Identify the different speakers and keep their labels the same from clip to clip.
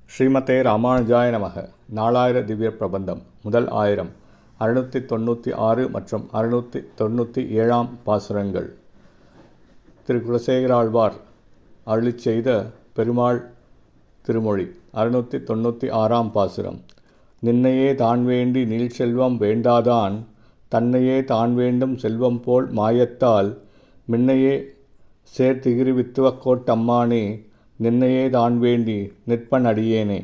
Speaker 1: ஸ்ரீமதே ராமானுஜாய நமக. நாலாயிர திவ்ய பிரபந்தம் முதல் ஆயிரம் 696 மற்றும் 697 பாசுரங்கள். திரு குலசேகராழ்வார் அருளிச் செய்த பெருமாள் திருமொழி. 696 பாசுரம். நின்னையே தான் வேண்டி நீள் செல்வம் வேண்டாதான், தன்னையே தான் வேண்டும் செல்வம் போல் மாயத்தால், மின்னையே சேர்த்திகிருவித்துவக் கோட்டம்மானே, நின்னையே தான் வேண்டி நிற்பன் அடியேனே.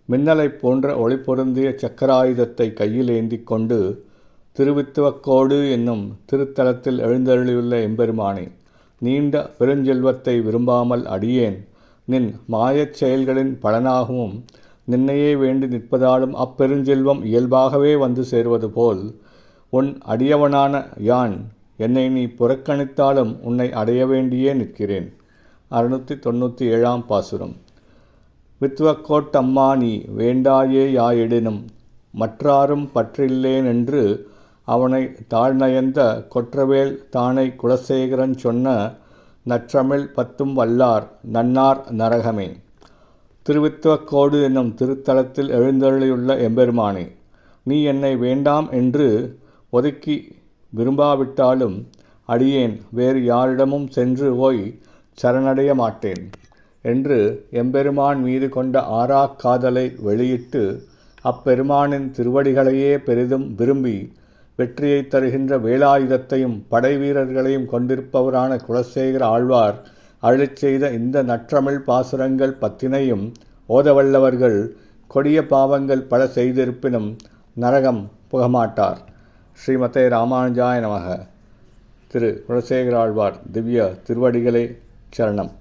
Speaker 1: மின்னலைப் போன்ற ஒளி பொருந்திய சக்கராயுதத்தை கையில் ஏந்தி கொண்டு திருவித்துவக்கோடு என்னும் திருத்தலத்தில் எழுந்தருளியுள்ள எம்பெருமானே, நீண்ட பெருஞ்செல்வத்தை விரும்பாமல் அடியேன் நின் மாயச் செயல்களின் பலனாகவும் நின்னையே வேண்டி நிற்பதாலும் அப்பெருஞ்செல்வம் இயல்பாகவே வந்து சேர்வது போல் உன் அடியவனான யான் என்னை நீ புறக்கணித்தாலும் உன்னை அடைய வேண்டியே நிற்கிறேன். 697 பாசுரம். வித்துவக்கோட்டம்மா நீ வேண்டாயே யாயிடினும், மற்றாரும் பற்றில்லேன் என்று அவனை தாழ்நயந்த கொற்றவேல் தானை குலசேகரன் சொன்ன நற்றமிழ் பத்தும் வல்லார் நன்னார் நரகமே. திருவித்துவக்கோடு என்னும் திருத்தலத்தில் எழுந்தருளியுள்ள எம்பெருமானே, நீ என்னை வேண்டாம் என்று ஒதுக்கி விரும்பாவிட்டாலும் அடியேன் வேறு யாரிடமும் சென்று போய் சரணடைய மாட்டேன் என்று எம்பெருமான் மீது கொண்ட ஆறாக் காதலை வெளியிட்டு அப்பெருமானின் திருவடிகளையே பெரிதும் விரும்பி வெற்றியை தருகின்ற வேலாயுதத்தையும் படை வீரர்களையும் கொண்டிருப்பவரான குலசேகர ஆழ்வார் அருளிச் செய்த இந்த நற்றமிழ் பாசுரங்கள் பத்தினையும் ஓதவல்லவர்கள் கொடிய பாவங்கள் பல செய்திருப்பினும் நரகம் புகமாட்டார். ஸ்ரீமதே ராமானுஜாய நமக. திரு குலசேகர ஆழ்வார் திவ்ய திருவடிகளே சரணம்.